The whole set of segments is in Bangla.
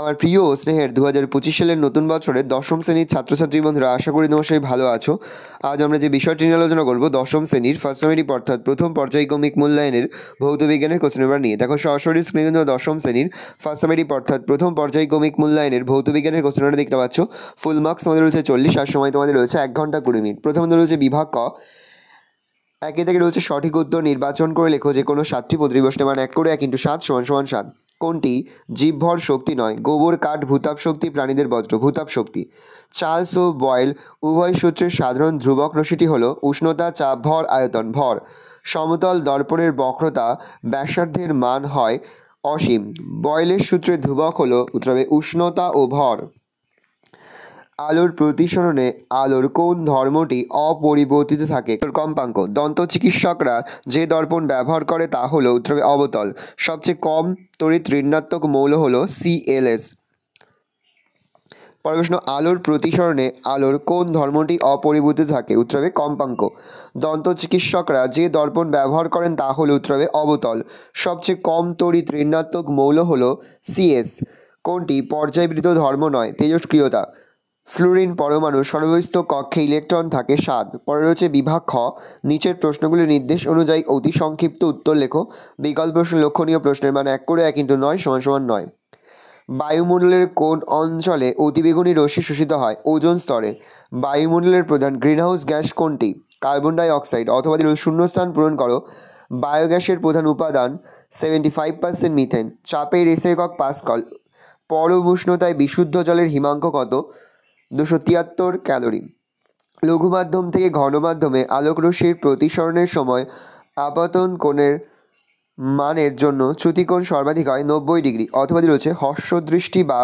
আমার প্রিয় ও স্নেহের 2025 সালের নতুন বছরের দশম শ্রেণীর ছাত্রছাত্রী বন্ধুরা, আশা করি তোমার সবাই ভালো আছো। আজ আমরা যে বিষয়টি নিয়ে আলোচনা করব দশম শ্রেণীর ফার্স্ট সেমিস্টার অর্থাৎ প্রথম পর্যায়ক্রমিক মূল্যায়নের ভৌত বিজ্ঞানের কোশ্চেন পেপার নিয়ে। দেখো সরাসরি স্ক্রিনে কিন্তু দশম শ্রেণীর ফার্স্ট সেমিস্টার অর্থাৎ প্রথম পর্যায়ক্রমিক মূল্যায়নের ভৌত বিজ্ঞানের কোশ্চেন পেপারটা দেখতে পাচ্ছ। ফুল মার্কস তোমাদের রয়েছে 40, আর সময় তোমাদের রয়েছে 1 ঘন্টা 20 মিনিট। প্রথমে রয়েছে বিভাগ ক। একে থেকে রয়েছে সঠিক উত্তর নির্বাচন করে লেখো যে কোনো 7টি প্রতিবর্ষে মান 1 করে 1 × 7 = 7। কোনটি জীবভর শক্তি নয়? গোবর, কাঠ, ভূতাপ শক্তি, প্রাণীদের বজ্র, ভূতাপ শক্তি। চার্লস ও বয়েল উভয় সূত্রের সাধারণ ধ্রুবক রাশিটি হলো উষ্ণতা, চাপ, ভর, আয়তন। ভর। সমতল দর্পণের বক্রতা ব্যাসার্ধের মান হয় অসীম। বয়েলের সূত্রের ধ্রুবক হলো উত্তর হবে উষ্ণতা ও ভর। আলোর প্রতিসরণে আলোর কোন ধর্মটি অপরিবর্তিত থাকে? কম্পাঙ্ক। দন্ত চিকিৎসকরা যে দর্পণ ব্যবহার করে তা হলো উত্তর হবে অবতল। সবচেয়ে কম তড়িৎ ঋণাত্মক মৌল হলো Cls। পরের প্রশ্ন, আলোর প্রতিসরণে আলোর কোন ধর্মটি অপরিবর্তিত থাকে? উত্তর হবে কম্পাঙ্ক। দন্ত চিকিৎসকরা যে দর্পণ ব্যবহার করেন তা হলো উত্তর হবে অবতল। সবচেয়ে কম তড়িৎ ঋণাত্মক মৌল হলো Cs। কোনটি পর্যায়বৃত্ত ধর্ম নয়? তেজস্ক্রিয়তা। ফ্লুরিন পরমাণু সর্বস্থ কক্ষে ইলেকট্রন থাকে 7। পরে রয়েছে বিভাগ খ। নিচের প্রশ্নগুলির নির্দেশ অনুযায়ী অতি সংক্ষিপ্ত উত্তর লেখো। বিকল্প প্রশ্ন লক্ষণীয় প্রশ্নের মান 1 করে 1 × 9 = 9। বায়ুমণ্ডলের কোন অঞ্চলে অতিবেগুনি রশ্মি শোষিত হয়? ওজোন স্তরে। বায়ুমণ্ডলের প্রধান গ্রিনহাউস গ্যাস কোনটি? Carbon die oxide. অথবা দিল শূন্যস্থান পূরণ করো। বায়োগ্যাসের প্রধান উপাদান 75% মিথেন। চাপের এসআই একক পাস্কাল। পরম উষ্ণতায় বিশুদ্ধ জলের হিমাঙ্ক কত? 273 ক্যালোরি। লঘু মাধ্যম থেকে ঘন মাধ্যমে আলোকরশ্মির প্রতিসরণের সময় আপতন কোণের মানের জন্য চ্যুতিকোণ সর্বাধিক হয় 90 ডিগ্রি। অথবা রয়েছে হর্ষদৃষ্টি বা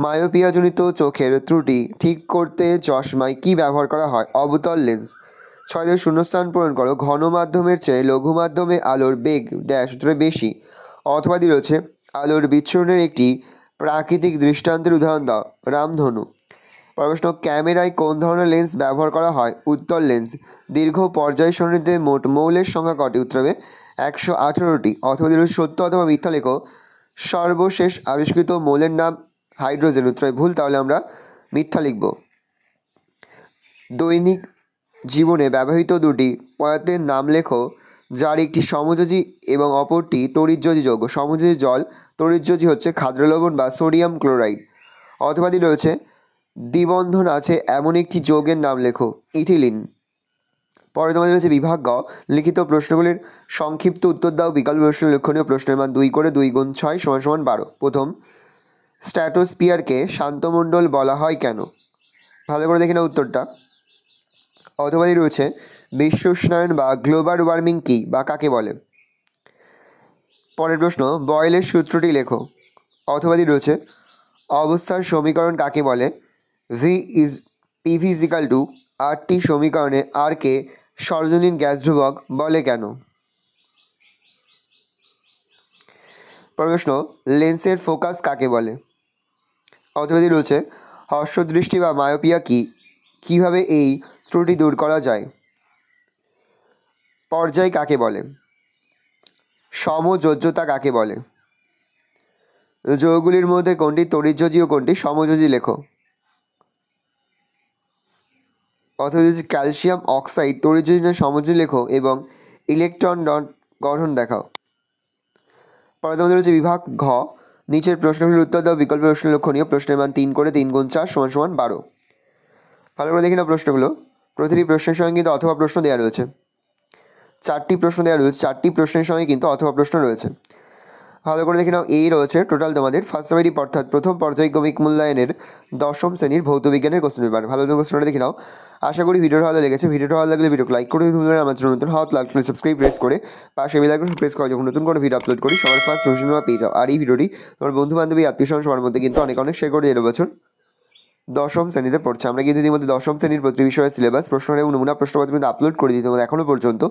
মায়োপিয়াজনিত চোখের ত্রুটি ঠিক করতে চশমায় কি ব্যবহার করা হয়? অবতল লেন্স। 6 শূন্যস্থান পূরণ করো। ঘন মাধ্যমের চেয়ে লঘু মাধ্যমে আলোর বেগ ড্যাশ বেশি। অথবা রয়েছে আলোর বিচ্ছুরণের একটি প্রাকৃতিক দৃষ্টান্তের উদাহরণ দাও। রামধনু। প্রশ্ন, ক্যামেরায় কোন ধরনের লেন্স ব্যবহার করা হয়? উত্তল লেন্স। দীর্ঘ পর্যায় সারণীতে মোট মৌলের সংখ্যা কটি? উত্তর হবে 118টি। অথবা সত্য অথবা মিথ্যা লেখো। সর্বশেষ আবিষ্কৃত মৌলের নাম হাইড্রোজেন। উত্তর ভুল, তাহলে আমরা মিথ্যা লিখব। দৈনিক জীবনে ব্যবহৃত দুটি পদার্থের নাম লেখো যার একটি সমযোজী এবং অপরটি তড়িৎযোজী যৌগ। সমযোজী জল, তড়িৎযোজী হচ্ছে খাদ্য লবণ বা সোডিয়াম ক্লোরাইড। অথবা রয়েছে দ্বিবন্ধন আছে এমন একটি যৌগের নাম লেখো। ইথিলিন। পরে তোমাদের রয়েছে বিভাগ গ। লিখিত প্রশ্নগুলির সংক্ষিপ্ত উত্তর দাও। বিকল্প প্রশ্ন লক্ষণীয় প্রশ্নের মান 2 করে 2 × 6 = 12। প্রথম, স্ট্র্যাটোস্ফিয়ারকে শান্তমণ্ডল বলা হয় কেন? ভালো করে দেখে নাও উত্তরটা। অথবা রয়েছে বিশ্ব উষ্ণায়ন বা গ্লোবাল ওয়ার্মিং কী বা কাকে বলে? পরের প্রশ্ন, বয়েলের সূত্রটি লেখো। অথবা রয়েছে অবস্থার সমীকরণ কাকে বলে? PV = RT সমীকরণে আর কে সর্বজনীন গ্যাস ধ্রুবক বলে কেন? প্রশ্ন, লেন্সের ফোকাস কাকে বলে? অথবা রয়েছে হর্ষদৃষ্টি বা মায়োপিয়া কি, কিভাবে এই ত্রুটি দূর করা যায়? পর্যায় কাকে বলে? সমযোজ্যতা কাকে বলে? যৌগগুলির মধ্যে কোনটি তড়িৎযোজী ও কোনটি সমযোজী লেখো। অথবা ক্যালসিয়াম অক্সাইড তড়িৎযোজী না সমযোজী লেখো এবং ইলেকট্রন গঠন দেখাও। পরে তোমাদের রয়েছে বিভাগ ঘ। নিচের প্রশ্নগুলির উত্তর দাও। বিকল্প প্রশ্ন লক্ষণীয় প্রশ্নের মান 3 করে 3 × 4 = 12। ভালো করে দেখি না প্রশ্নগুলো। প্রতিটি প্রশ্নের সঙ্গে কিন্তু অথবা প্রশ্ন দেওয়া রয়েছে। 4টি প্রশ্ন দেওয়া রয়েছে। 4টি প্রশ্নের সঙ্গে কিন্তু অথবা প্রশ্ন রয়েছে। ভালো করে দেখে নাও। এই রয়েছে টোটাল তোমাদের ফার্স্ট সেমিস্টার অর্থাৎ প্রথম পর্যায়ক্রমিক মূল্যায়নের দশম শ্রেণীর ভৌত বিজ্ঞানের কোশ্চেন পেপার। ভালো করে প্রশ্নটা দেখে নাও। আশা করি ভিডিওটা ভালো লেগেছে। ভিডিওটা ভালো লাগলে ভিডিওকে লাইক করে আমার চ্যানেল নতুন হওয়া লাইক করে সাবস্ক্রাইব প্রেস করে পাশে বেল আইকন প্রেস করে যখন নতুন কোনো ভিডিও আপলোড করি সবার ফার্স্ট নোটিফিকেশন পেয়ে যাও। আর এই ভিডিওটি তোমার বন্ধু বান্ধবী আত্মীয় স্বজন সবার মধ্যে কিন্তু অনেক শেয়ার করে দিয়ে বছর দশম শ্রেণীতে পড়ছে। আমরা কিন্তু ইতিমধ্যে দশম শ্রেণীর প্রতি বিষয়ের সিলেবাস প্রশ্ন এবং নমুনা প্রশ্নপত্র কিন্তু আপলোড করে দিই। তোমাদের এখনও পর্যন্ত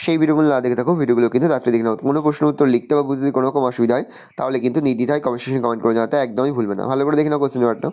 সেই ভিডিওগুলো না দেখে থাকো, ভিডিওগুলো কিন্তু তাড়াতাড়ি দেখে নাও। কোনো প্রশ্ন উত্তর লিখতে বা বুঝতে কোনো রকম অসুবিধা হয় তাহলে কিন্তু নির্দ্বিধায় কমেন্ট সেকশনে কমেন্ট করে জানাতে একদমই ভুলবে না। ভালো করে দেখে নাও কোশ্চেন পেপারটা।